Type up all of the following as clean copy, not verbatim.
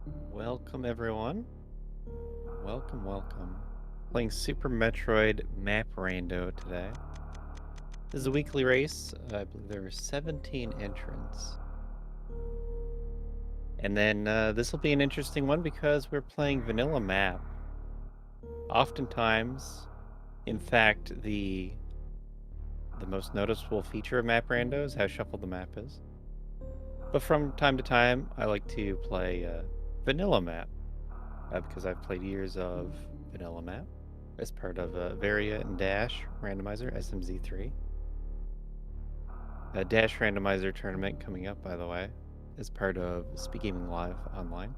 Welcome, everyone. Welcome. Playing Super Metroid Map Rando today. This is a weekly race. I believe there are 17 entrants. And then this will be an interesting one because we're playing vanilla map. Oftentimes, in fact, the most noticeable feature of Map Rando is how shuffled the map is. But from time to time, I like to play vanilla map because I've played years of vanilla map as part of Varia and Dash randomizer SMZ3. A Dash randomizer tournament coming up, by the way, as part of SpeedGaming Live online.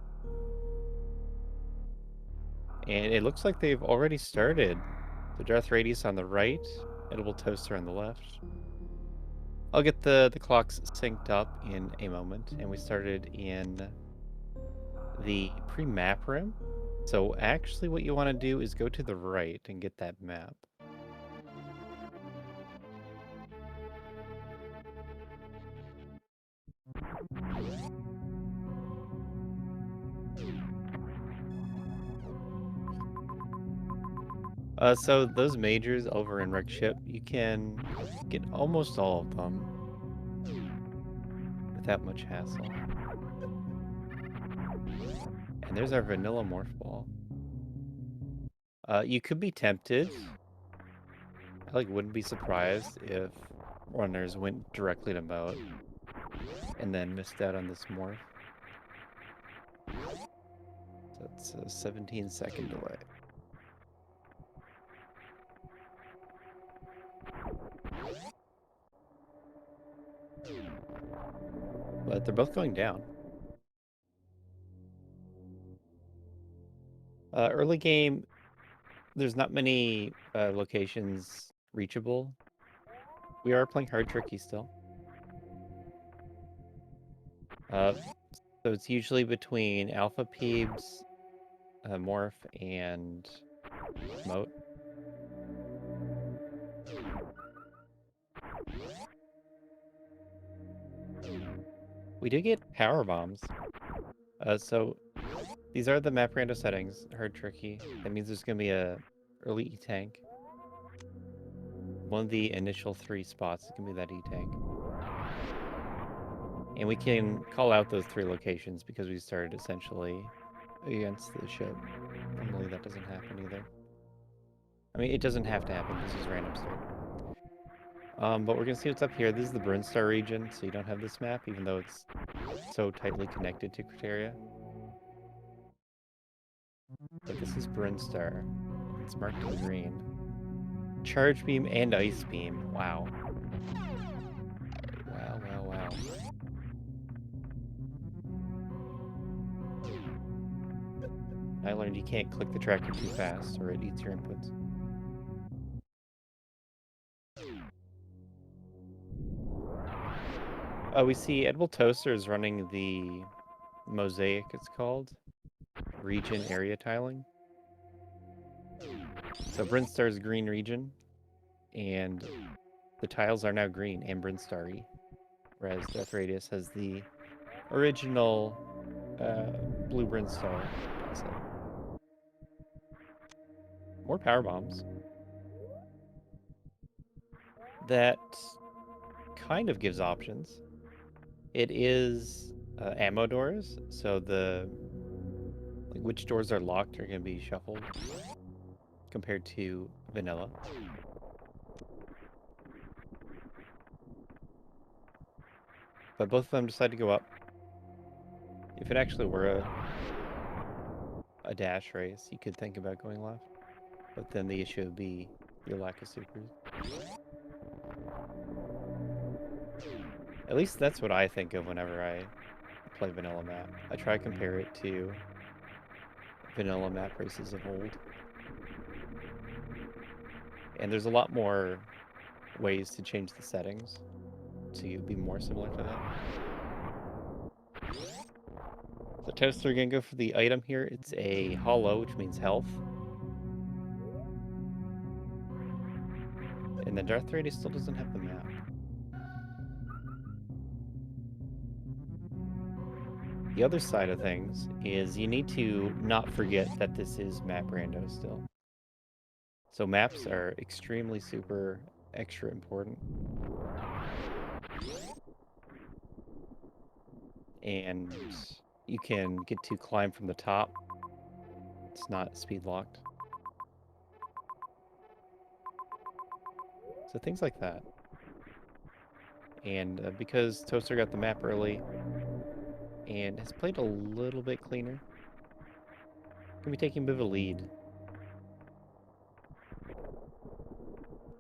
And it looks like they've already started. The Darth Radius on the right, Edible Toaster on the left. I'll get the clocks synced up in a moment, and we started in the pre-map room. So actually what you want to do is go to the right and get that map. So those majors over in Wreck Ship, you can get almost all of them without much hassle. And there's our vanilla morph ball. You could be tempted. I wouldn't be surprised if runners went directly to mode and then missed out on this morph. So it's a 17-second delay. But they're both going down. Early game, there's not many locations reachable. We are playing hard tricky still. So it's usually between Alpha Peebs, Morph, and Moat. We do get power bombs. So these are the map rando settings. Hard tricky. That means there's gonna be a early E-tank. One of the initial 3 spots is gonna be that E-tank. And we can call out those 3 locations because we started essentially against the ship. Normally that doesn't happen either. I mean, it doesn't have to happen. This is random start. But we're gonna see what's up here. This is the Brinstar region, so you don't have this map, even though it's so tightly connected to Criteria. But this is Brinstar. It's marked in green. Charge beam and ice beam. Wow. Wow. I learned you can't click the tracker too fast or it eats your inputs. We see Edible Toaster is running the Mosaic, it's called. Region area tiling. So Brinstar is green region, and the tiles are now green and Brinstar-y, whereas Death Radius has the original blue Brinstar. More power bombs. That kind of gives options. It is ammo doors, so the which doors are locked are going to be shuffled compared to vanilla. But both of them decide to go up. If it actually were a dash race, you could think about going left. But then the issue would be your lack of supers. At least that's what I think of whenever I play vanilla map. I try to compare it to vanilla map races of old. And there's a lot more ways to change the settings to be more similar to that. The Toaster gonna go for the item here. It's a hollow, which means health. And the Darth Radius still doesn't have the map. The other side of things is you need to not forget that this is map rando still. So maps are extremely super extra important. And you can get to climb from the top. It's not speed locked. So things like that. And because Toaster got the map early and has played a little bit cleaner, gonna be taking a bit of a lead.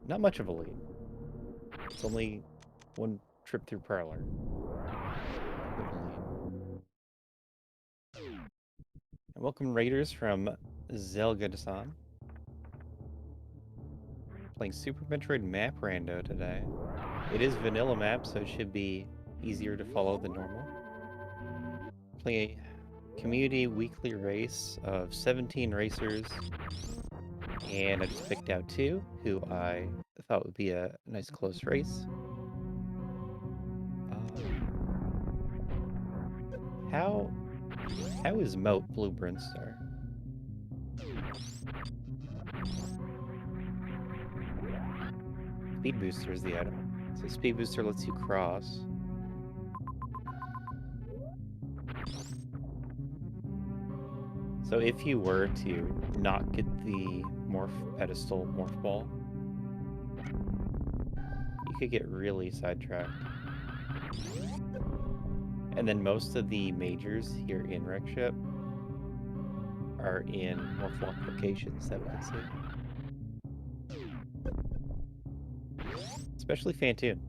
Not much of a lead. It's only one trip through Parlor. And welcome Raiders from Zelga-san. Playing Super Metroid Map Rando today. It is vanilla map, so it should be easier to follow than normal. Playing a community weekly race of 17 racers. And I just picked out 2 who I thought would be a nice close race. How is Moat Blue Brinstar? Speed Booster is the item. So Speed Booster lets you cross. So if you were to not get the Morph Pedestal Morph Ball, you could get really sidetracked. And then most of the majors here in Wreckship are in Morph Lock locations that we can see. Especially Fantoon.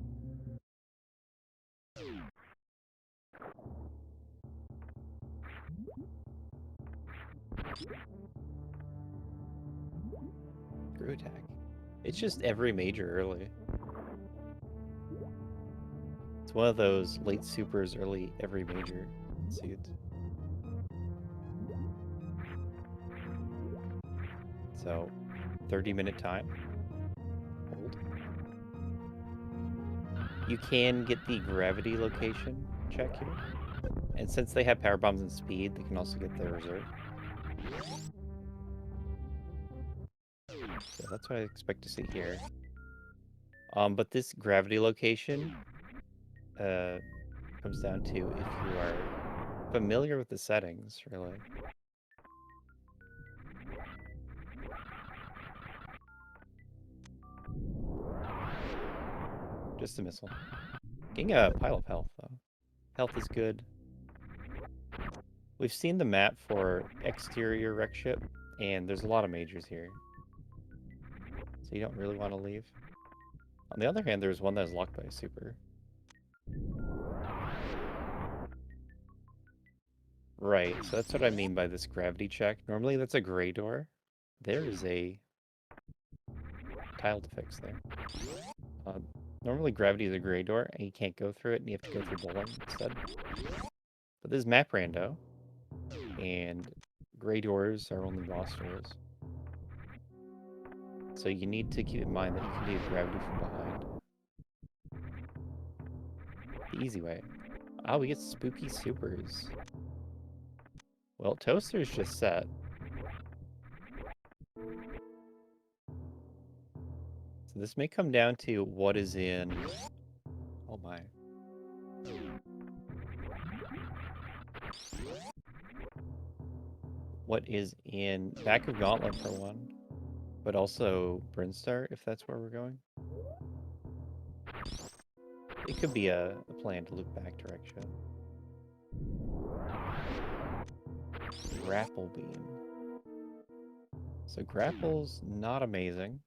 Screw attack. It's just every major early. It's one of those late supers, early every major suits. So, 30-minute time. Hold. You can get the gravity location check here. And since they have power bombs and speed, they can also get their reserve. So that's what I expect to see here. But this gravity location comes down to if you are familiar with the settings, really. Just a missile. Getting a pile of health, though. Health is good. We've seen the map for exterior Wreckship, and there's a lot of majors here. So you don't really want to leave. On the other hand, there's one that's locked by a super. Right, so that's what I mean by this gravity check. Normally that's a gray door. There is a tile to fix there. Normally gravity is a gray door, and you can't go through it, and you have to go through bowling instead. But this is map rando, and gray doors are only boss doors. So you need to keep in mind that you can do gravity from behind. The easy way. Oh, we get spooky supers. Well, Toaster's just set. So this may come down to what is in... Oh my. What is in back of Gauntlet for one, but also Brinstar, if that's where we're going. It could be a plan to loop back direction. Grapple beam. So grapple's not amazing.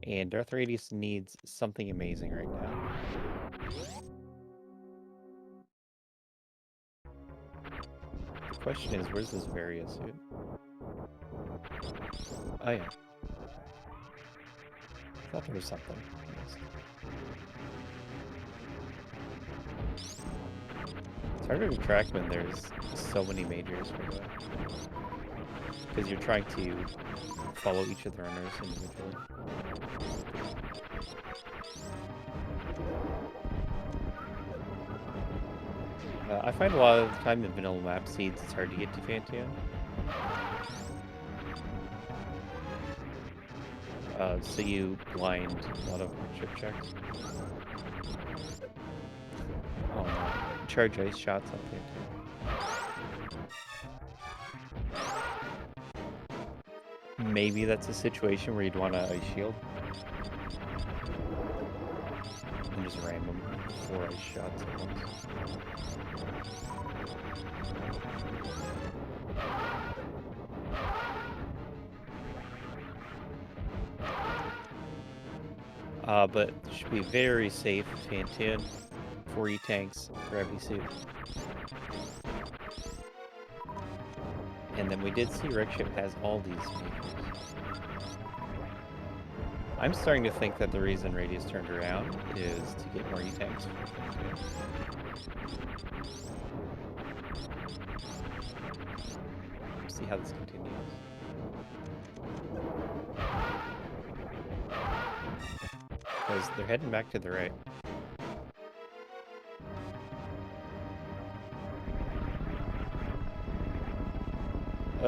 And Darth Radius needs something amazing right now. The question is, where's this Varia suit? Oh yeah. I thought there was something. It's harder to track when there's so many majors, because you're trying to follow each of the runners individually. I find a lot of the time in vanilla map seeds, it's hard to get to Fantian. So you blind a lot of chip checks. Oh no. Charge ice shots on Fantian. Maybe that's a situation where you'd want to ice shield. And just random 4 ice shots at once. But it should be very safe, Fantian. 4E tanks, gravity suit. And then we did see Rickship has all these majors. I'm starting to think that the reason Radius turned around is to get more E-tanks. See how this continues. Because they're heading back to the right.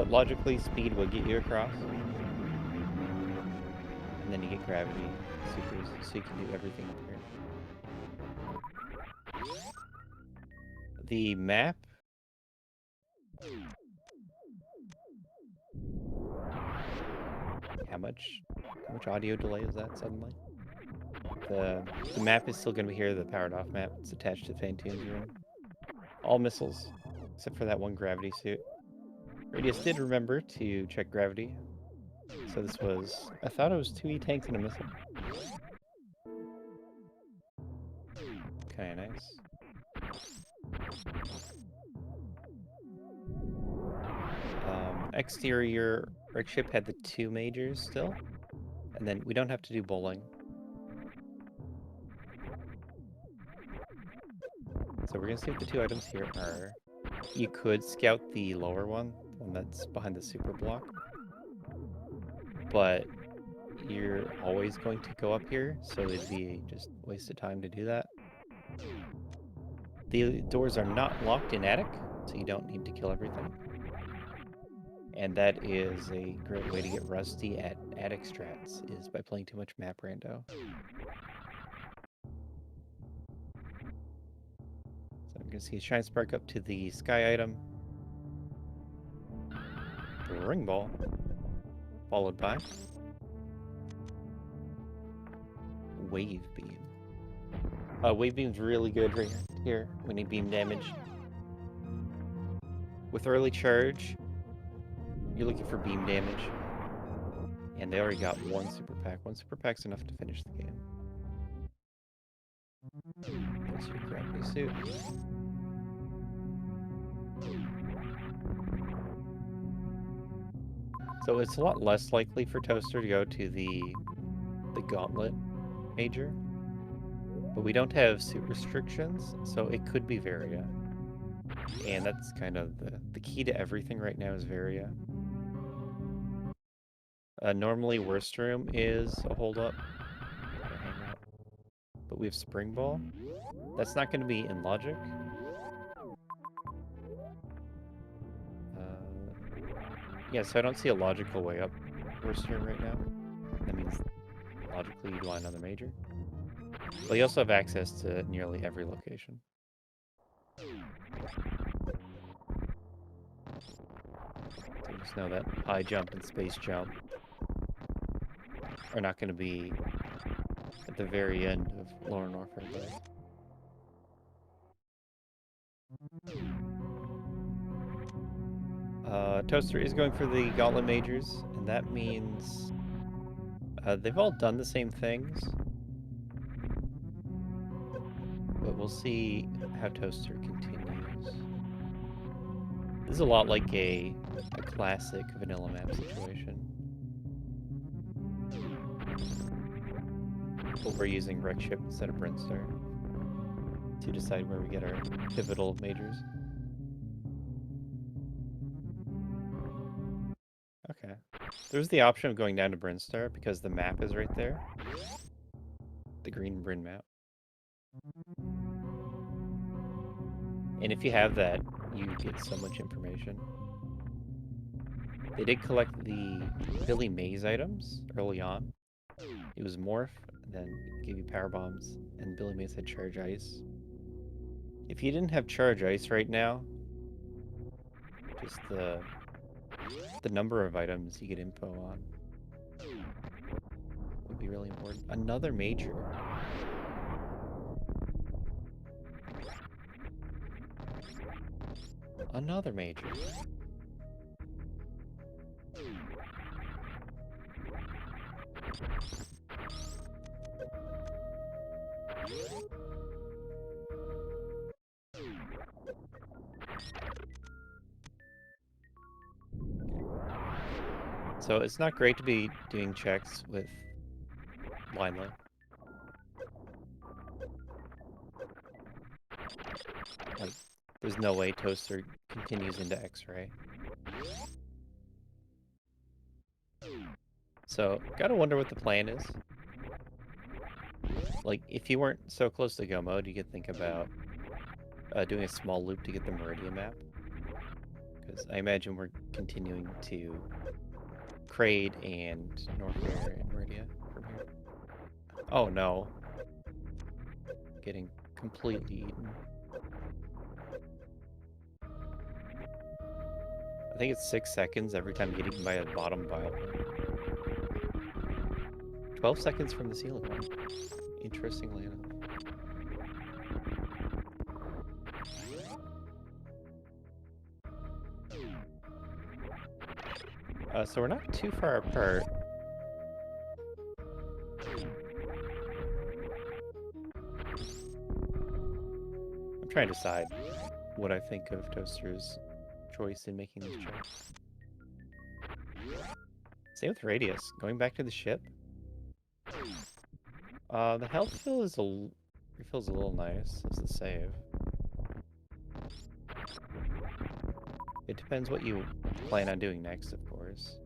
Logically, speed will get you across. And then you get gravity supers, so you can do everything up here. The map... How much audio delay is that suddenly? The map is still going to be here, the powered off map. It's attached to Fantian's room. All missiles, except for that one gravity suit. Radius did remember to check gravity. So this was... I thought it was 2 E-tanks and a missile. Okay, nice. Exterior, Rickship had the 2 majors still. And then we don't have to do bowling. So we're gonna see what the 2 items here are. You could scout the lower one that's behind the super block. But you're always going to go up here, so it'd be just a waste of time to do that. The doors are not locked in attic, so you don't need to kill everything. And that is a great way to get rusty at attic strats, is by playing too much map rando. So I'm gonna see a shine spark up to the sky item. Ring ball. Followed by wave beam. Wave beam's really good right here. We need beam damage. With early charge, you're looking for beam damage. And they already got 1 super pack. 1 super pack's enough to finish the game. That's your gravity suit. So it's a lot less likely for Toaster to go to the Gauntlet major. But we don't have suit restrictions, so it could be Varia. And that's kind of the key to everything right now is Varia. Normally worst room is a hold up. But we have Spring Ball. That's not going to be in logic. Yeah, so I don't see a logical way up worst room right now. That means logically you'd want another major. But you also have access to nearly every location. So just know that high jump and space jump are not going to be at the very end of Lower Norfolk. Toaster is going for the Gauntlet Majors, and that means they've all done the same things. But we'll see how Toaster continues. This is a lot like a classic vanilla map situation. But we're using Rickship instead of Brinstar to decide where we get our pivotal majors. Okay. There's the option of going down to Brinstar because the map is right there. The green Bryn map. And if you have that, you get so much information. They did collect the Billy Mays items early on. It was Morph, then gave you Power Bombs, and Billy Mays had Charge Ice. If you didn't have Charge Ice right now, just the number of items you get info on would be really important. Another major. Another major. So it's not great to be doing checks with blindly. Like, there's no way Toaster continues into X-Ray. So, gotta wonder what the plan is. Like, if you weren't so close to go mode, you could think about doing a small loop to get the Meridian map. Because I imagine we're continuing to Kraid and Norfair and Meridia from here. Oh no. Getting completely eaten. I think it's 6 seconds every time you get eaten by a bottom bile. 12 seconds from the ceiling one. Interestingly enough. So we're not too far apart. I'm trying to decide what I think of Toaster's choice in making these checks. Same with Radius. Going back to the ship. The health fill is refills a little nice as the save. It depends what you plan on doing next, of course.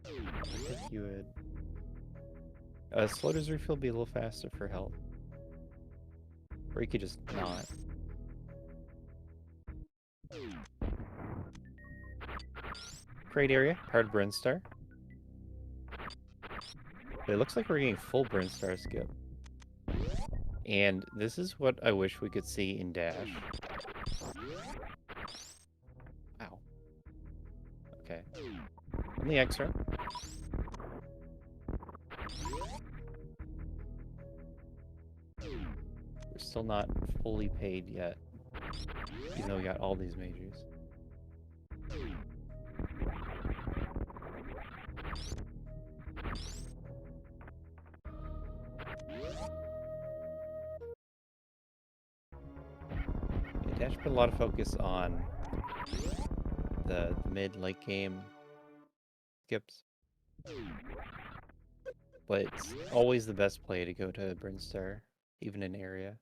I think you would... slow does refill be a little faster for health. Or you could just not. Great area, hard Brinstar. But it looks like we're getting full Brinstar skip. And this is what I wish we could see in Dash. Wow. Okay. On the extra. We're still not fully paid yet. Even though we got all these majors. Dash put a lot of focus on the mid-late game skips. But it's always the best play to go to Brinstar, even in area.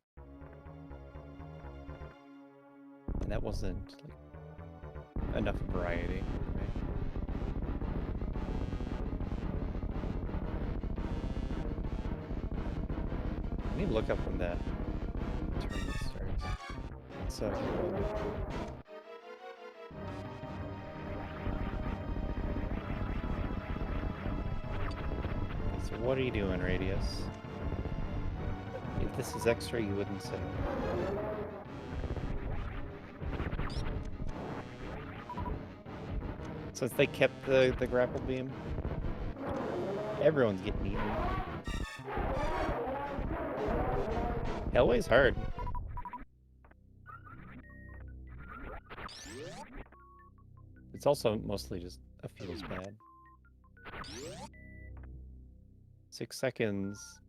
And that wasn't like, enough variety for me. I need to look up when that tournament starts. So what are you doing, Radius? If this is extra, you wouldn't say. Since they kept the grapple beam, everyone's getting eaten. Hellway's hard. It's also mostly just a feels bad. 6 seconds.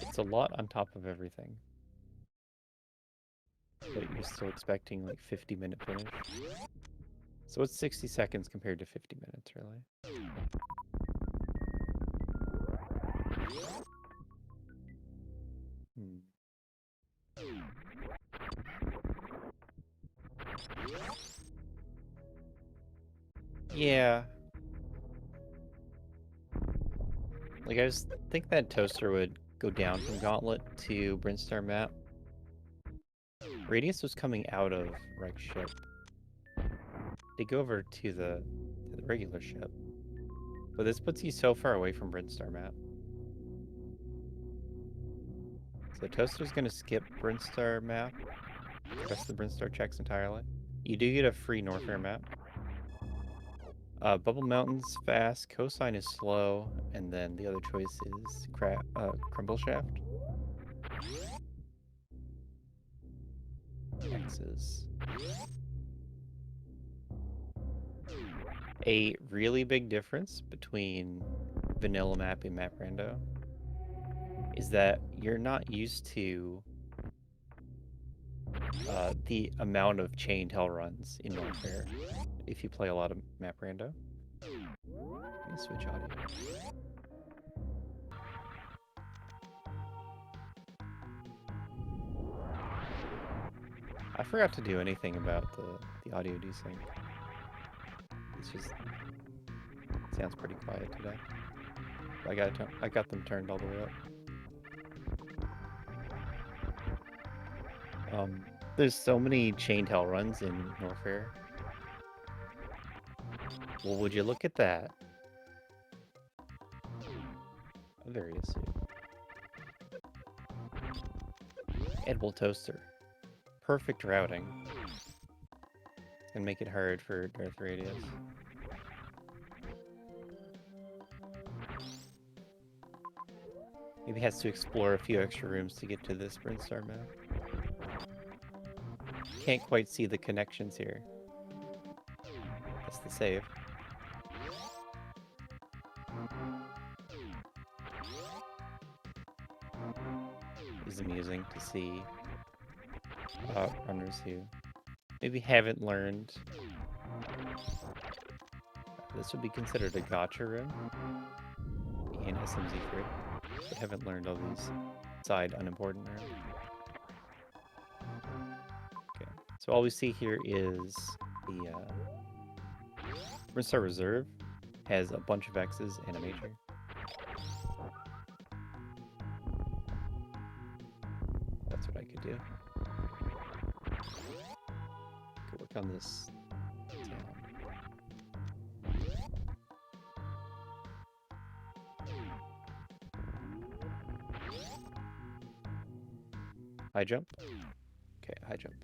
It's a lot on top of everything. But you're still expecting like 50-minute finish. So it's 60 seconds compared to 50 minutes, really. Yeah. Like, I just think that Toaster would go down from Gauntlet to Brinstar map. Radius was coming out of Reich's ship. They go over to the regular ship. But this puts you so far away from Brinstar map. So Toaster's gonna skip Brinstar map. Rest of the Brinstar checks entirely. You do get a free Norfair map. Bubble Mountain's fast, Cosine is slow, and then the other choice is Crumble Shaft. X's. A really big difference between vanilla map and map rando is that you're not used to the amount of chained hell runs in Norfair if you play a lot of map rando. Let me switch audio. I forgot to do anything about the audio desync. It's just it sounds pretty quiet today. I got them turned all the way up. There's so many chained hell runs in Norfair. Well, would you look at that? A various suit. Edible toaster. Perfect routing. It's gonna make it hard for Darth Radius. Maybe has to explore a few extra rooms to get to this Brinstar map. Can't quite see the connections here. That's the save. It's amusing to see runners who maybe haven't learned. This would be considered a gotcha room in SMZ3, but haven't learned all these side unimportant rooms. Okay, so all we see here is the Brinstar Reserve has a bunch of X's and a major. That's what I could do. Could work on this sound. High jump? Okay, high jump.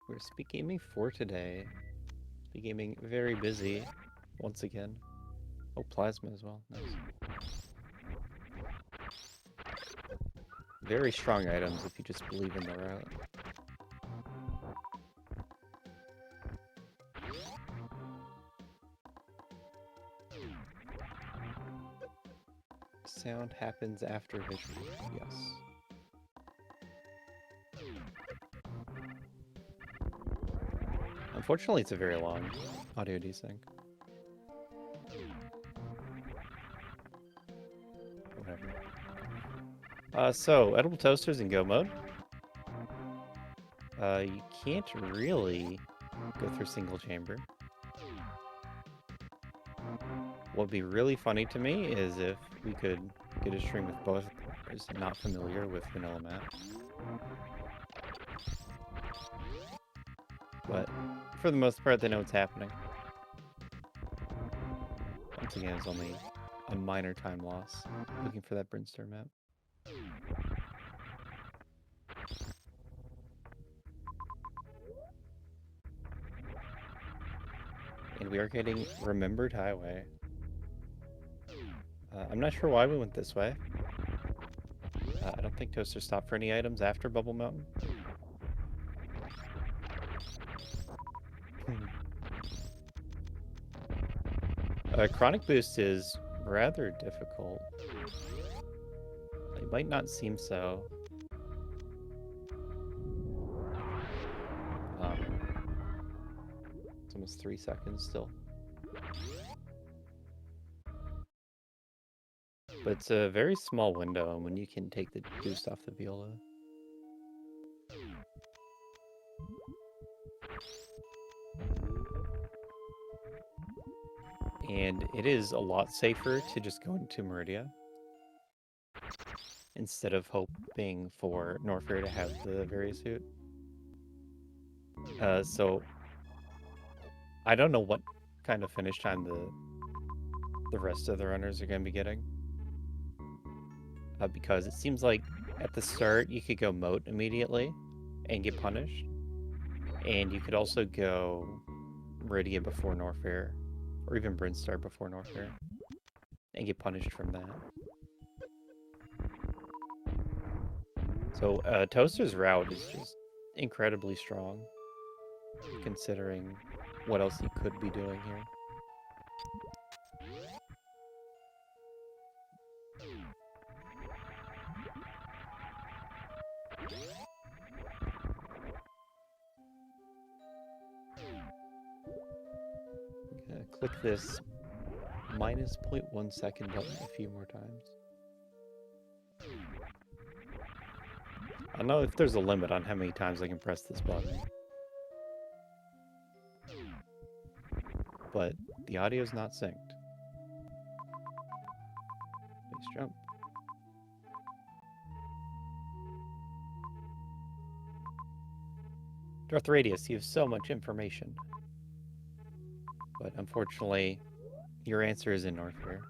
We're SpeedGaming 4 today. SpeedGaming very busy once again. Oh, plasma as well. Nice. Very strong items if you just believe in the route. Sound happens after visual. Yes. Unfortunately, it's a very long audio desync. Whatever. So, edible toasters in go mode. You can't really go through single chamber. What would be really funny to me is if we could get a stream with both players not familiar with vanilla map. But for the most part, they know what's happening. Once again, it's only a minor time loss looking for that Brinstar map. And we are getting Remembered Highway. I'm not sure why we went this way. I don't think Toaster stopped for any items after Bubble Mountain. Chronic Boost is rather difficult. It might not seem so. It's almost 3 seconds still. But it's a very small window when you can take the boost off the viola. And it is a lot safer to just go into Meridia. instead of hoping for Norfair to have the various suit. So I don't know what kind of finish time the rest of the runners are going to be getting. Because it seems like at the start you could go moat immediately and get punished. And you could also go Meridia before Norfair, or even Brinstar before Norfair, and get punished from that. So Toaster's route is just incredibly strong, considering what else he could be doing here. I'm gonna click this minus 0.1 second button a few more times. I don't know if there's a limit on how many times I can press this button. But the audio's not synced. Base jump. Darth Radius, you have so much information. But unfortunately, your answer is in Norfair.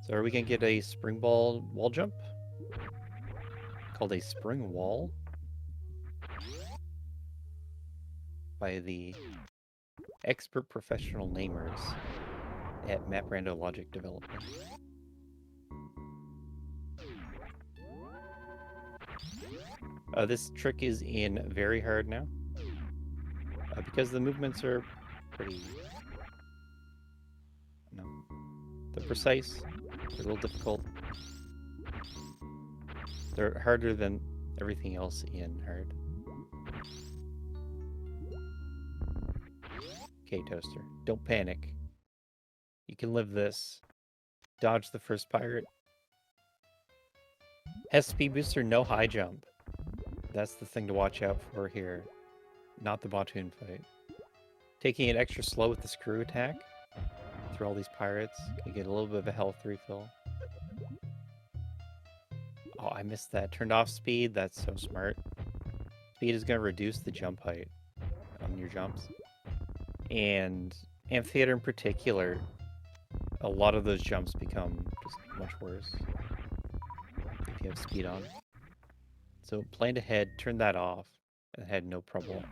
So are we going to get a spring ball wall jump? Called a spring wall? By the expert professional namers at Rando Logic Development. This trick is in very hard now. Because the movements are pretty... No. They're precise. They're a little difficult. They're harder than everything else in hard. Okay, Toaster. Don't panic. You can live this. Dodge the first pirate. Has speed booster, no high jump. That's the thing to watch out for here. Not the Batoon fight. Taking it extra slow with the screw attack through all these pirates. You get a little bit of a health refill. Oh, I missed that. Turned off speed. That's so smart. Speed is going to reduce the jump height on your jumps. And Amphitheater in particular, a lot of those jumps become just much worse if you have speed on. So planned ahead, turn that off, and had no trouble,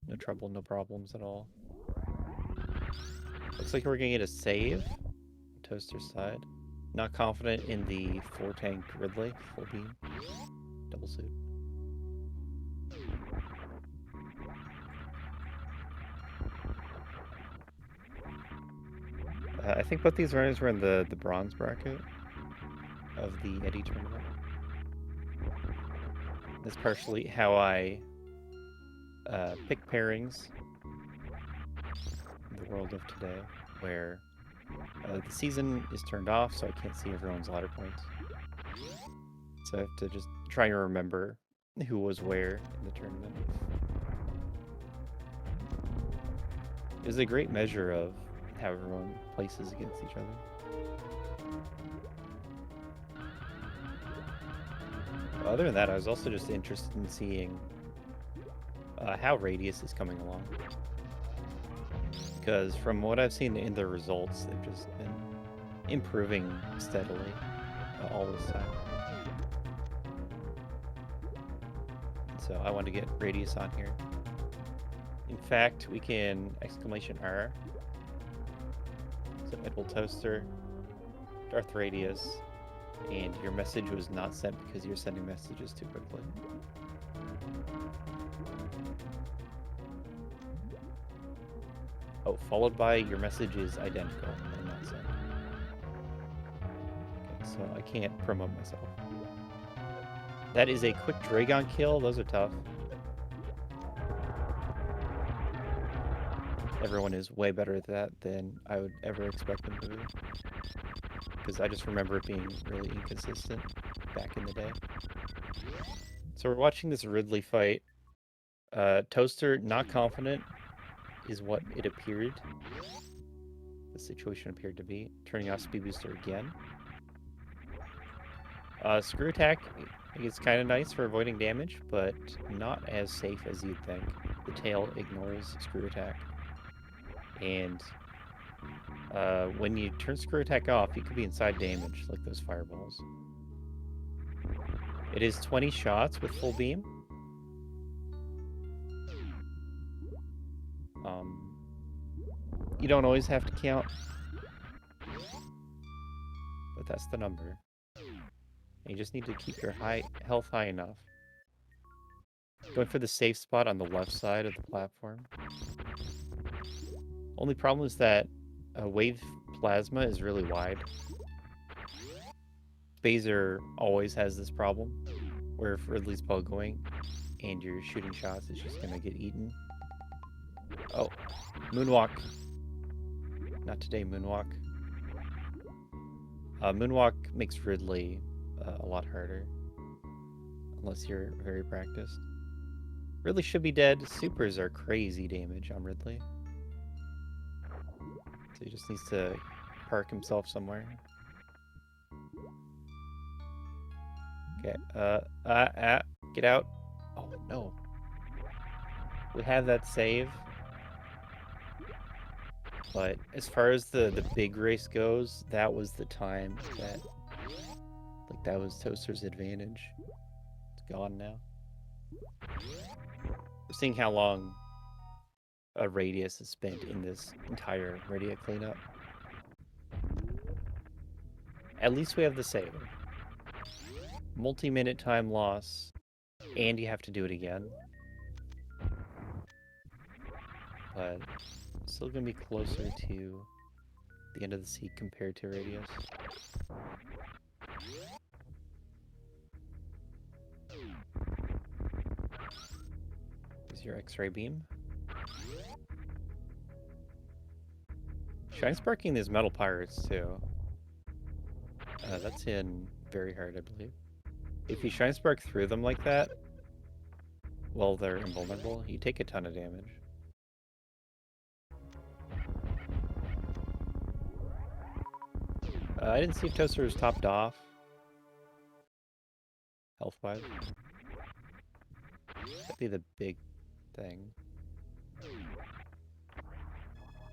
no problems at all. Looks like we're gonna get a save. Toaster side. Not confident in the 4-tank Ridley, full beam, double suit. I think both these runners were in the bronze bracket of the Eddie tournament. That's partially how I pick pairings in the world of today, where the season is turned off, so I can't see everyone's ladder points. So I have to just try and remember who was where in the tournament. It was a great measure of how everyone places against each other. Other than that, I was also just interested in seeing how Radius is coming along. Because from what I've seen in the results, they've just been improving steadily all this time. So I want to get Radius on here. In fact, we can exclamation R. So Edible Toaster, Darth Radius, and your message was not sent because you're sending messages too quickly. Oh, followed by your message is identical and not sent. Okay, so I can't promote myself. That is a quick Dragon kill. Those are tough. Everyone is way better at that than I would ever expect them to be. Because I just remember it being really inconsistent back in the day. So we're watching this Ridley fight. Toaster, not confident, is what it appeared. the situation appeared to be. Turning off speed booster again. Screw attack is kind of nice for avoiding damage, but not as safe as you'd think. The tail ignores screw attack. And when you turn screw attack off, you could be inside damage, like those fireballs. It is 20 shots with full beam. You don't always have to count, but that's the number. And you just need to keep your health high enough. Going for the safe spot on the left side of the platform. Only problem is that wave plasma is really wide. Phaser always has this problem, where if Ridley's ball going and you're shooting shots, it's just gonna get eaten. Oh, moonwalk. Not today, moonwalk. Moonwalk makes Ridley a lot harder, unless you're very practiced. Ridley should be dead. Supers are crazy damage on Ridley. So he just needs to park himself somewhere. Okay, get out. Oh, no. We have that save. But as far as the big race goes, that was the time that, like, that was Toaster's advantage. It's gone now. We're seeing how long a Radius is spent in this entire Radia cleanup. At least we have the save. Multi-minute time loss, and you have to do it again. But still gonna be closer to the end of the seat compared to Radius. Here's your X-ray beam. Shine sparking these metal pirates too. That's in very hard, I believe. If you shine spark through them like that, while they're invulnerable, you take a ton of damage. I didn't see if Toaster was topped off. Health-wise. That'd be the big thing.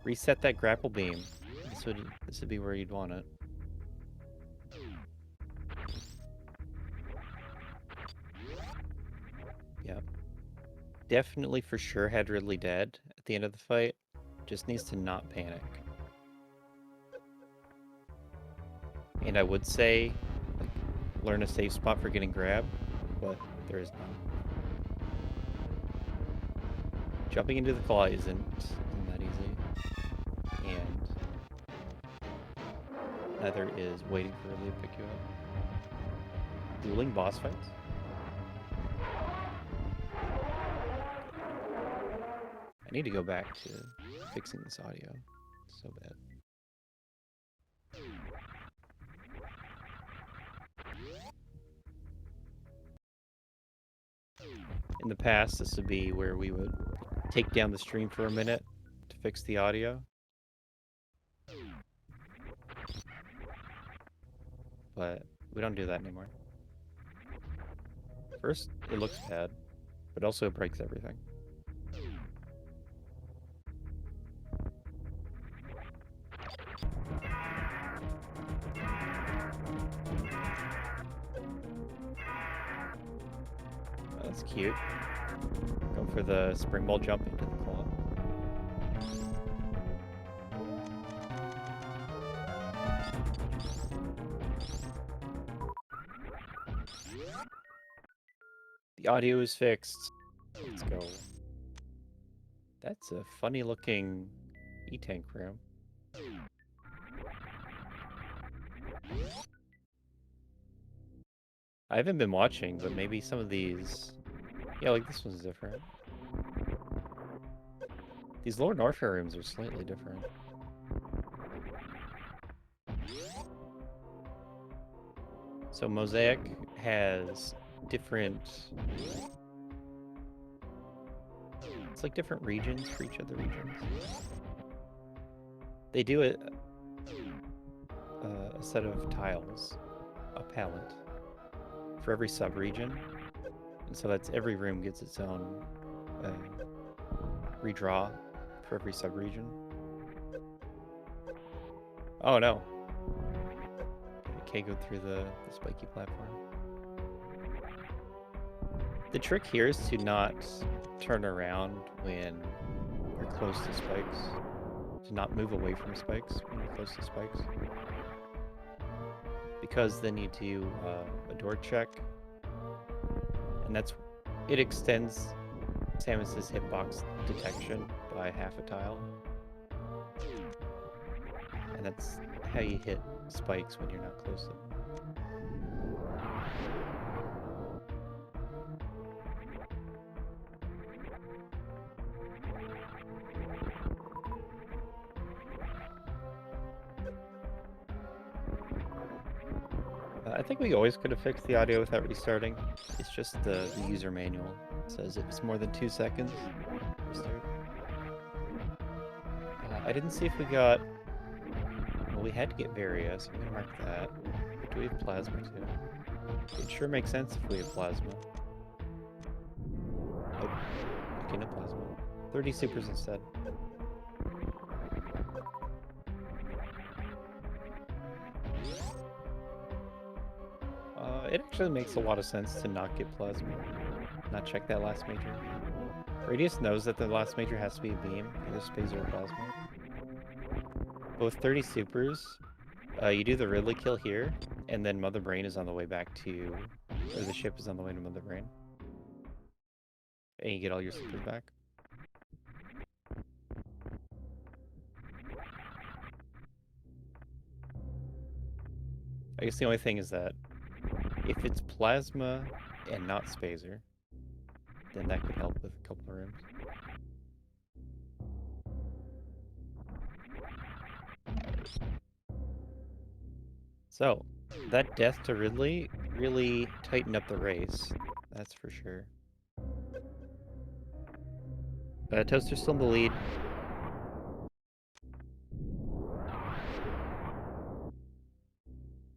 Reset that grapple beam. This would be where you'd want it. Yep. Definitely for sure had Ridley dead at the end of the fight. Just needs to not panic. And I would say, like, learn a safe spot for getting grabbed, but there is none. Jumping into the claw isn't that easy. And neither is waiting for Ridley to pick you up. Dueling boss fights? I need to go back to fixing this audio. It's so bad. In the past, this would be where we would take down the stream for a minute to fix the audio. But we don't do that anymore. First, it looks bad, but also it breaks everything. That's cute. Go for the spring ball jump into the claw. The audio is fixed. Let's go. That's a funny looking E-tank room. I haven't been watching, but maybe some of these... Yeah, like this one's different. These Lord Norfair rooms are slightly different. So Mosaic has different... It's like different regions for each of the regions. They do a set of tiles, a palette, for every sub-region. And so that's every room gets its own redraw for every sub-region. Oh no. I can't go through the spiky platform. The trick here is to not turn around when you're close to spikes. To not move away from spikes when you're close to spikes. Because then you do a door check. And it extends Samus's hitbox detection by half a tile. And that's how you hit spikes when you're not close to them. I think we always could have fixed the audio without restarting. It's just the user manual. It says if it's more than 2 seconds, restart. I didn't see if we got... Well, we had to get Varia, so I'm going to mark that. But do we have Plasma too? It sure makes sense if we have Plasma. Oh, okay, no Plasma. 30 supers instead. It actually makes a lot of sense to not get Plasma. Not check that last major. Radius knows that the last major has to be a beam, either Space or Plasma. But with 30 supers, you do the Ridley kill here, and then Mother Brain is on the way back to... Or the ship is on the way to Mother Brain. And you get all your supers back. I guess the only thing is that if it's Plasma and not Spazer, then that could help with a couple of rooms. So, that death to Ridley really tightened up the race, that's for sure. Toaster's still in the lead.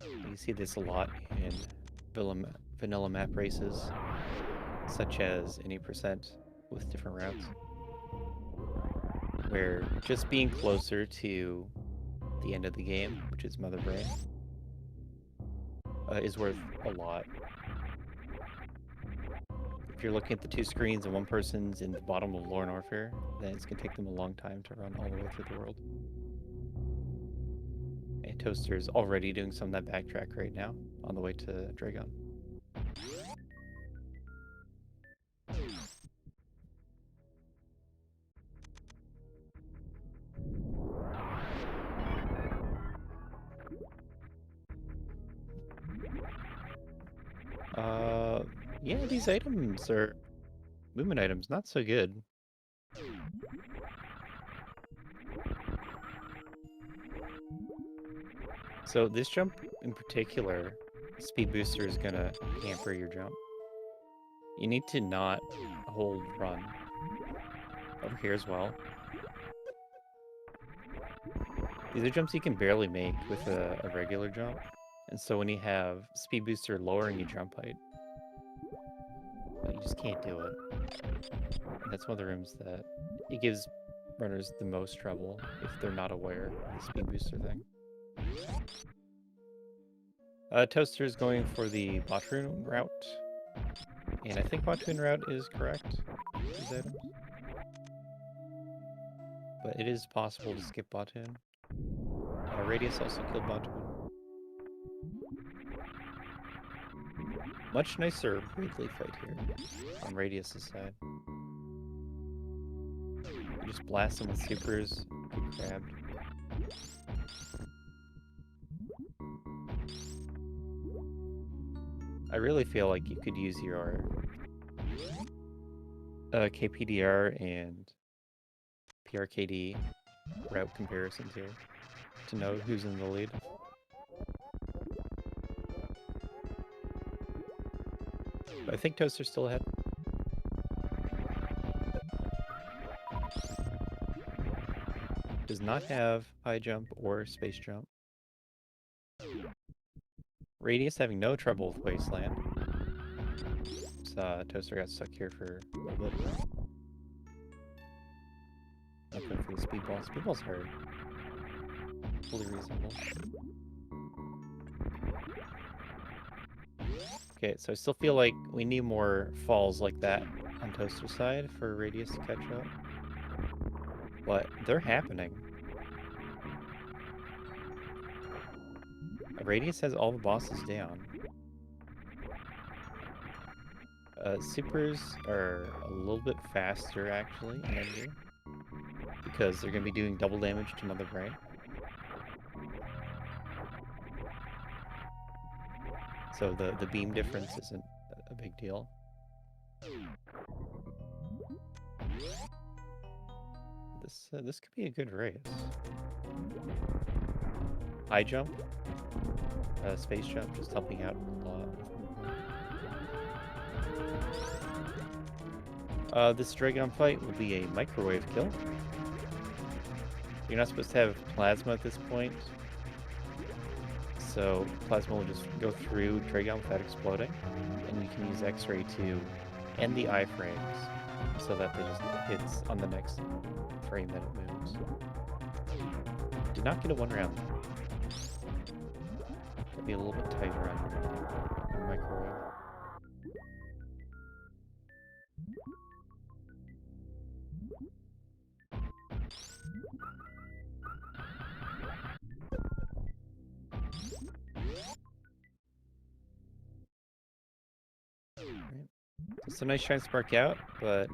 You see this a lot in vanilla map races, such as any percent with different routes, where just being closer to the end of the game, which is Mother Brain, is worth a lot. If you're looking at the two screens and one person's in the bottom of Lorne Orphere, then it's going to take them a long time to run all the way through the world. And Toaster's already doing some of that backtrack right now, on the way to Dragon. Yeah, these items are movement items, not so good. So this jump in particular, Speed Booster is gonna hamper your jump. You need to not hold run. Over here as well. These are jumps you can barely make with a regular jump. And so when you have Speed Booster lowering your jump height, you just can't do it. And that's one of the rooms that it gives runners the most trouble if they're not aware of the Speed Booster thing. Toaster is going for the Bottoon route. And I think Bottoon route is correct. These items. But it is possible to skip Bottoon. Radius also killed Bottoon. Much nicer Ridley fight here on Radius's side. You just blast them with supers, get grabbed. I really feel like you could use your KPDR and PRKD route comparisons here to know who's in the lead. But I think Toaster's still ahead. Does not have high jump or space jump. Radius having no trouble with Wasteland. Toaster got stuck here for a little bit. Not going for the speedball. Speedball's hard. Fully reasonable. Okay, so I still feel like we need more falls like that on Toaster's side for Radius to catch up. But they're happening. Radius has all the bosses down. Supers are a little bit faster, actually, in Envy, because they're going to be doing double damage to Mother Brain. So the beam difference isn't a big deal. This could be a good race. High jump, space jump, just helping out a lot. This Dragon fight will be a microwave kill. You're not supposed to have plasma at this point, so plasma will just go through Dragon without exploding, and you can use X-ray to end the iframes so that they just hits on the next frame that it moves. Did not get a one round. Could be a little bit tighter on microwave. It's a nice shine spark out, but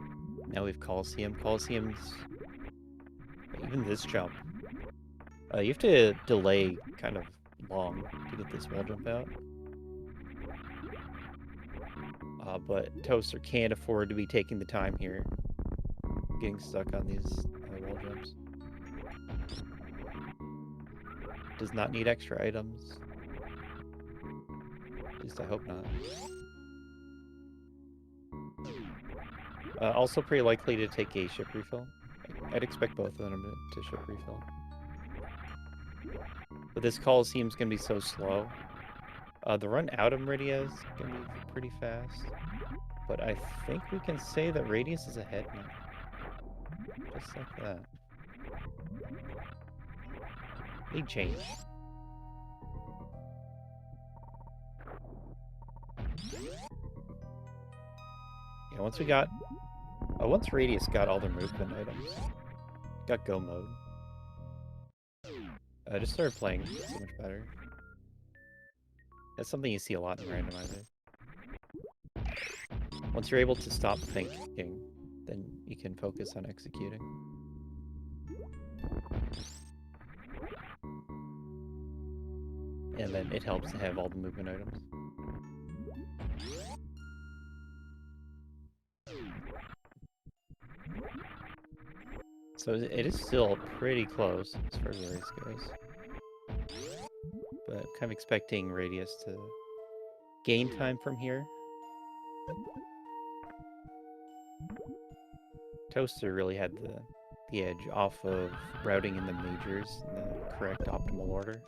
now we have Coliseum. Coliseum's... Even this jump. You have to delay kind of long to get this wall jump out. But Toaster can't afford to be taking the time here. Getting stuck on these wall jumps. Does not need extra items. At least I hope not. Also pretty likely to take a ship refill. I'd expect both of them to ship refill. But this Coliseum's gonna be so slow. The run out of Meridia is gonna be pretty fast. But I think we can say that Radius is ahead now. Just like that. Big change. Yeah, once Radius got all their movement items, got go mode. I just started playing so much better. That's something you see a lot in randomizer. Once you're able to stop thinking, then you can focus on executing. And then it helps to have all the movement items. So it is still pretty close as far as the race goes. But I'm kind of expecting Radius to gain time from here. Toaster really had the edge off of routing in the majors in the correct optimal order.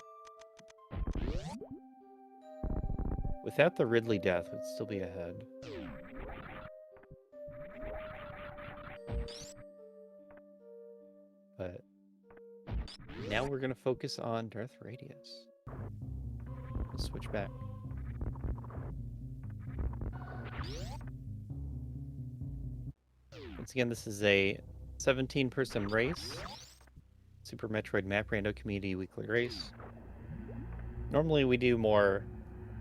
Without the Ridley death, it would still be ahead. But now we're going to focus on Darth Radius. Let's switch back. Once again, this is a 17-person race. Super Metroid Map Rando Community Weekly Race. Normally we do more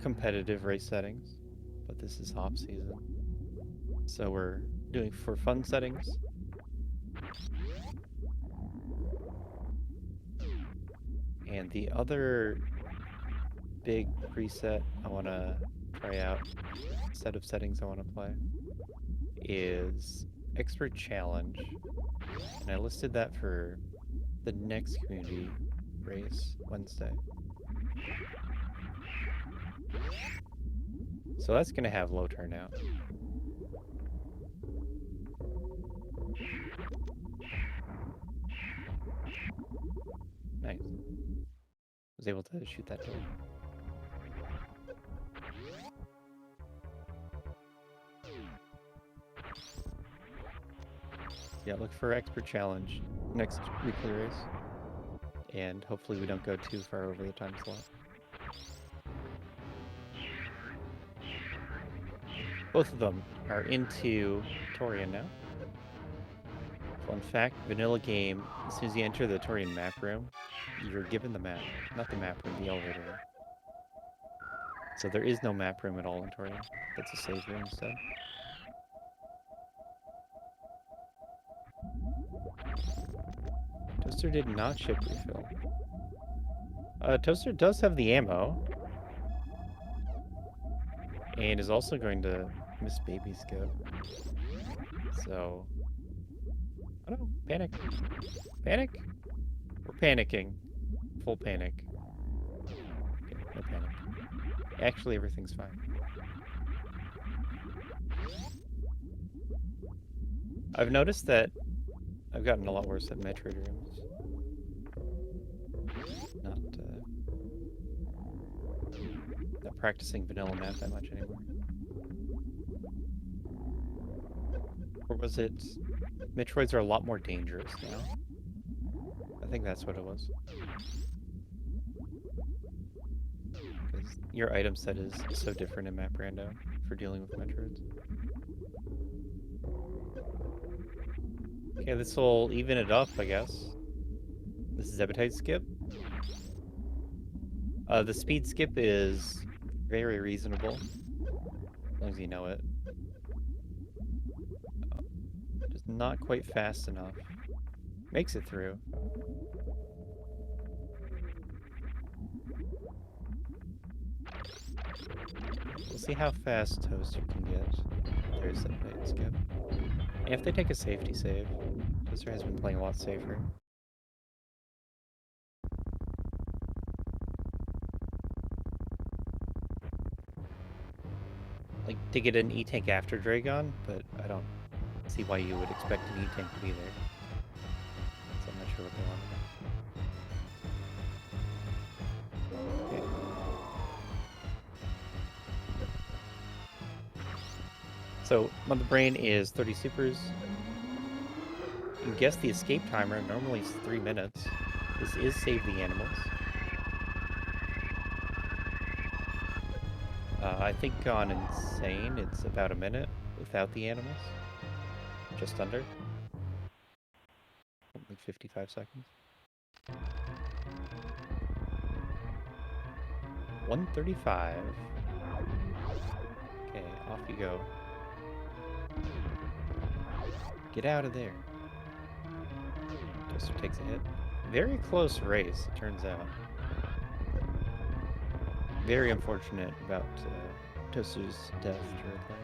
competitive race settings, but this is off-season. So we're doing for fun settings. And the other big preset I want to try out, set of settings I want to play, is Expert Challenge. And I listed that for the next community race, Wednesday. So that's going to have low turnout. Nice. Was able to shoot that door. Yeah, look for expert challenge next weekly race. And hopefully we don't go too far over the time slot. Both of them are into Torian now. Fun fact, vanilla game, as soon as you enter the Torian map room, you're given the map. Not the map room, the elevator room. So there is no map room at all in Torian. That's a save room instead. Toaster did not ship refill. Toaster does have the ammo. And is also going to miss baby skip. So, I don't know. Panic. Panic? We're panicking. Full panic. Okay, no panic. Actually, everything's fine. I've noticed that I've gotten a lot worse at Metroid rooms. Not practicing vanilla math that much anymore. Or was it... Metroids are a lot more dangerous now. I think that's what it was. Because your item set is so different in Map Rando for dealing with Metroids. Okay, this will even it up, I guess. This is appetite skip. The speed skip is very reasonable, as long as you know it. Just not quite fast enough. Makes it through. We'll see how fast Toaster can get. There's appetite skip. And if they take a safety save, Toaster has been playing a lot safer. Like, to get an E-Tank after Dragon, but I don't see why you would expect an E-Tank to be there. So I'm not sure what they want. Okay. So, Mother Brain is 30 supers. You can guess the escape timer, normally it's 3 minutes. This is Save the Animals. I think on Insane, it's about a minute without the animals. Just under. Like 55 seconds. 135. Okay, off you go. Get out of there. Toaster takes a hit. Very close race, it turns out. Very unfortunate about Toaster's death directly.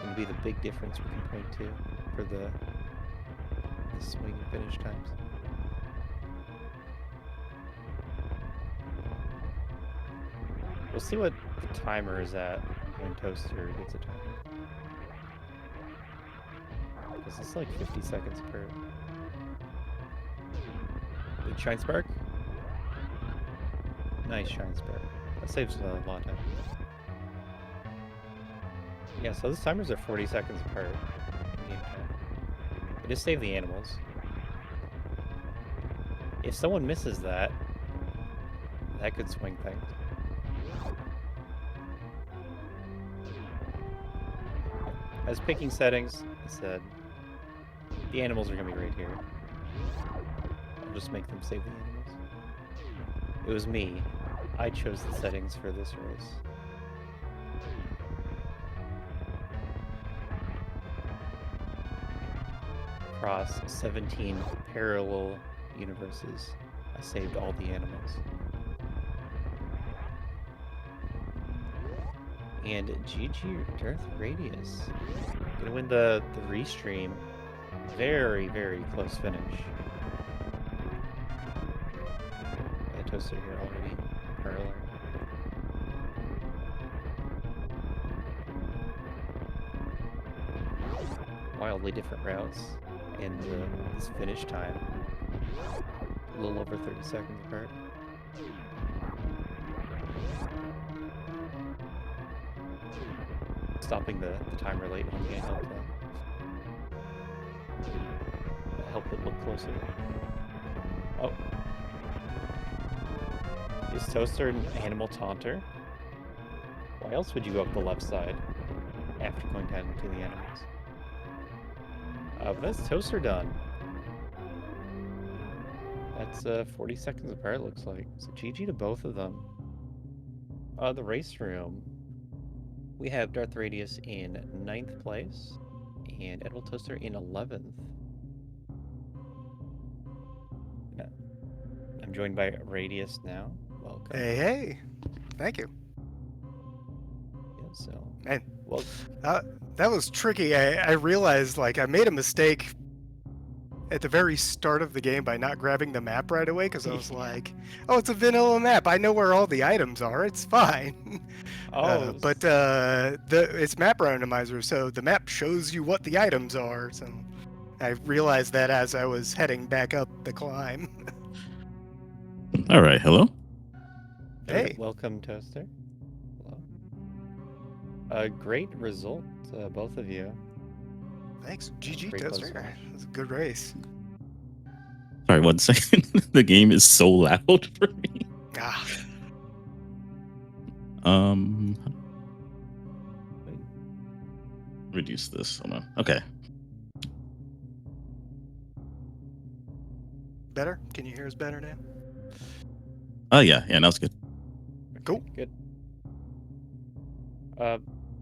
Gonna be the big difference we can point to for the swing and finish times. We'll see what the timer is at when Toaster gets a timer. Because it's like 50 seconds per. Big Shine Spark. Nice Shine Spark. That saves a lot of time. Yeah, so those timers are 40 seconds apart. It just save the animals. If someone misses that, that could swing things. As picking settings, I said the animals are going to be right here. I'll just make them save the animals. It was me. I chose the settings for this race. Across 17 parallel universes, I saved all the animals. And GG Darth Radius. Gonna win the restream. Very, very close finish. I toasted here already. Earlier. Wildly different routes. in this finish time. A little over 30 seconds apart. Stopping the timer late one can't help it look closer. Oh. Is Toaster an animal taunter? Why else would you go up the left side after going down into the animals? But that's Toaster done. That's 40 seconds apart, looks like. So GG to both of them. The race room. We have Darth Radius in 9th place and Edward Toaster in 11th. I'm joined by Radius now. Welcome. Hey. Thank you. Yeah, so. Man, well, that was tricky. I realized, like, I made a mistake at the very start of the game by not grabbing the map right away, because I was like, oh, it's a vanilla map. I know where all the items are. It's fine. But it's map randomizer, so the map shows you what the items are. So I realized that as I was heading back up the climb. All right, hello. Hey. Welcome, Toaster. Hello. Great result, both of you. Thanks. GG, Toaster. It was a good race. Sorry, 1 second. The game is so loud for me. Reduce this. Hold on. Okay. Better? Can you hear us better now? Oh yeah, now it's good. Cool. Good.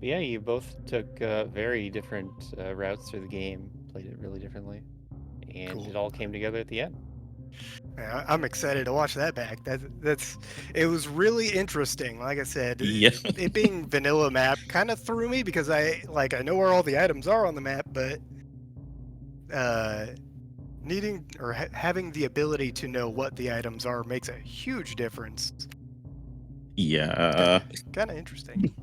Yeah, you both took very different routes through the game, played it really differently, and cool. It all came together at the end. Yeah, I'm excited to watch that back. It was really interesting. Like I said, yeah. It being vanilla map kind of threw me because I know where all the items are on the map, but needing or having the ability to know what the items are makes a huge difference. Yeah. Kind of interesting.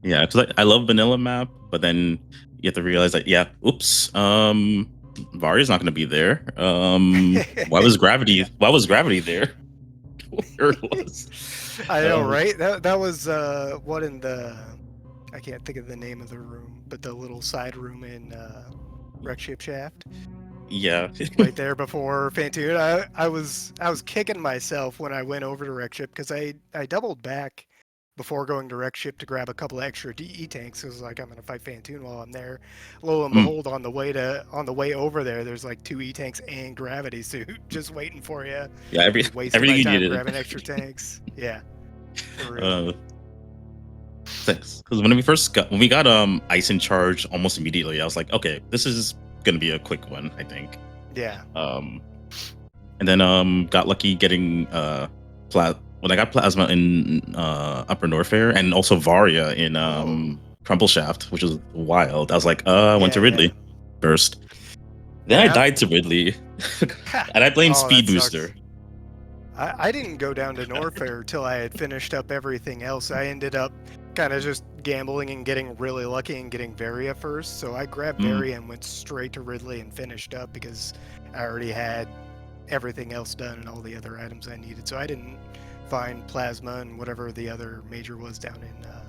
Yeah, because I love vanilla map, but then you have to realize that oops, Varia's not going to be there. Why was gravity? Why was gravity there? Where it was? I know, right? That was what in the I can't think of the name of the room, but the little side room in Wreck Ship Shaft. Yeah. Right there before Fantoon. I was kicking myself when I went over to Wreck Ship because I doubled back before going to Wreck Ship to grab a couple of extra DE tanks. It was like I'm gonna fight Fantoon while I'm there. Lo and behold, on the way over there, there's like 2 E tanks and gravity suit just waiting for you. Yeah, everything my time grabbing extra tanks. Yeah. For real. Because when we got ice in charge almost immediately, I was like, okay, this is gonna be a quick one, I think. Yeah. And then got lucky getting when I got plasma in Upper Norfair and also Varia in Crumple Shaft, which was wild. I was like, I went to Ridley first. Then I died to Ridley. And I blamed Speed Booster. I didn't go down to Norfair till I had finished up everything else. I ended up kind of just gambling and getting really lucky and getting Varia first. So I grabbed Varia and went straight to Ridley and finished up because I already had everything else done and all the other items I needed. So I didn't find Plasma and whatever the other major was down in, I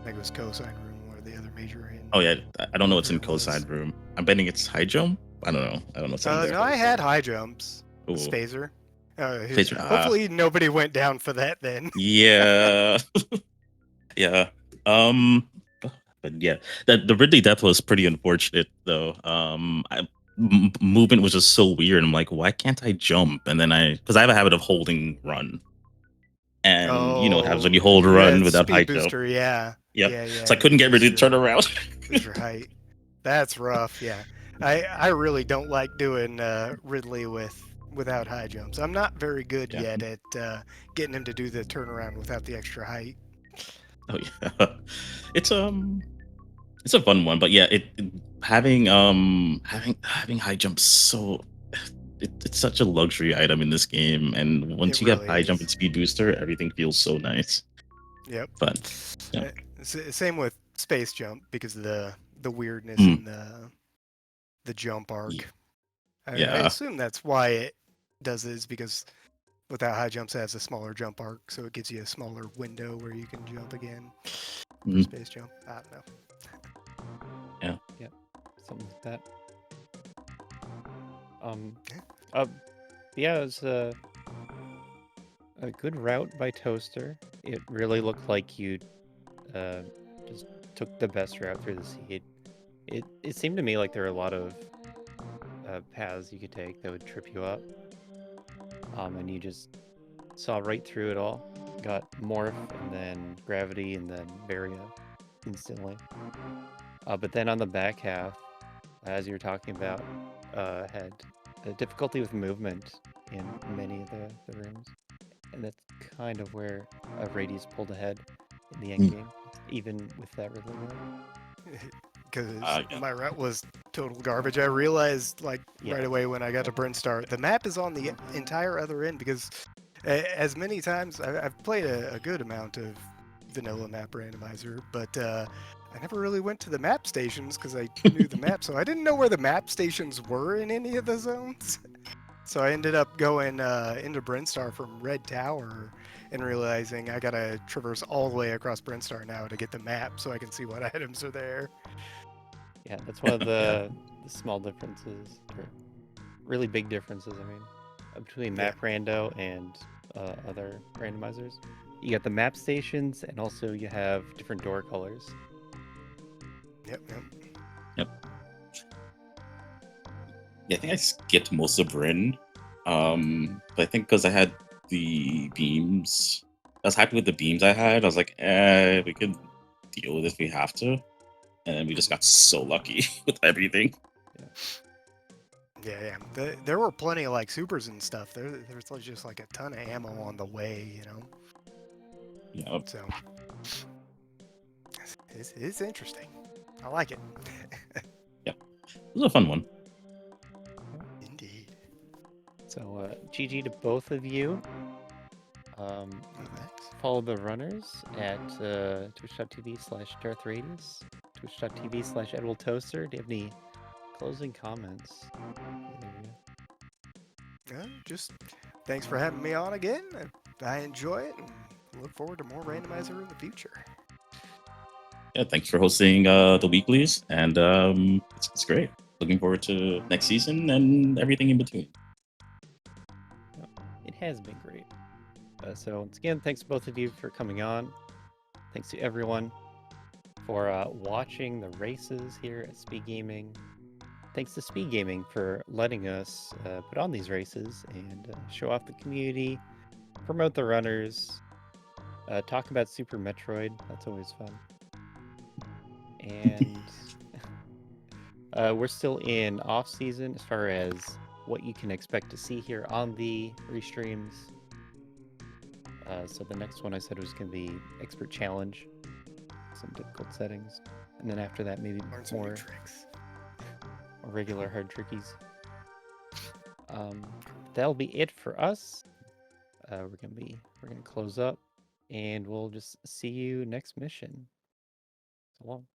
think it was Cosine Room, or the other major in. Oh yeah, I don't know what's in Cosine Room. I'm betting it's high jump. I don't know. What's in there. No, I had high jumps. Spazer. Hopefully nobody went down for that then. Yeah. Yeah. But yeah, the Ridley death was pretty unfortunate though. Movement was just so weird. I'm like, why can't I jump? And then because I have a habit of holding run, and you know what happens when you hold run without high booster, jump. Yeah. So I couldn't get ready to turn around. Your height. That's rough. Yeah, I really don't like doing Ridley without high jumps. I'm not very good yet at getting him to do the turnaround without the extra height. Oh yeah, it's a fun one, but yeah, having high jumps it's such a luxury item in this game, and once you get high jump and speed booster, everything feels so nice. Yep. Fun. Yeah. Same with space jump because of the weirdness in the jump arc. I Yeah. assume that's why it does this, because without high jumps, it has a smaller jump arc, so it gives you a smaller window where you can jump again for Mhm. space jump. I don't know. Yep, something like that. Um, Yeah. yeah, it was a good route by Toaster. It really looked like you uh, just took the best route through the seed. It seemed to me like there were a lot of paths you could take that would trip you up, and you just saw right through it all. Got Morph and then Gravity and then Varia instantly. But then on the back half, as you were talking about, had a difficulty with movement in many of the rooms. And that's kind of where Radius pulled ahead in the end Mm. game, even with that really good. Because Yeah. my route was total garbage. I realized like Yeah. right away when I got to Brinstar, the map is on the entire other end, because as many times I've played a good amount of vanilla map randomizer, but I never really went to the map stations because I knew the map, so I didn't know where the map stations were in any of the zones. So I ended up going into Brinstar from Red Tower and realizing I gotta traverse all the way across Brinstar now to get the map so I can see what items are there. Yeah, that's one of Yeah. the small differences, or really big differences, I mean, between Yeah. Map Rando and other randomizers. You got the map stations, and also you have different door colors. Yep. Yep. Yeah, I think I skipped most of Bryn. But I think because I had the beams, I was happy with the beams I had. I was like, we could deal with it if we have to. And then we just got so lucky with everything. Yeah. There were plenty of like supers and stuff. There's just like a ton of ammo on the way, you know. Yeah. So it's interesting. I like it. Yeah. It was a fun one. Indeed. So GG to both of you. Thanks. Follow the runners at twitch.tv/DarthRadius, twitch.tv/EdwildToaster. Do you have any closing comments? Just thanks for having me on again. I enjoy it and look forward to more randomizer in the future. Yeah, thanks for hosting the weeklies. And it's great. Looking forward to next season and everything in between. It has been great. So once again, thanks to both of you for coming on. Thanks to everyone for watching the races here at SpeedGaming. Thanks to SpeedGaming for letting us put on these races and show off the community, promote the runners, talk about Super Metroid. That's always fun. And we're still in off season as far as what you can expect to see here on the restreams. So the next one I said was going to be Expert Challenge, some difficult settings, and then after that maybe Learn some new more tricks. regular hard trickies. That'll be it for us. We're gonna close up, and we'll just see you next mission. So long.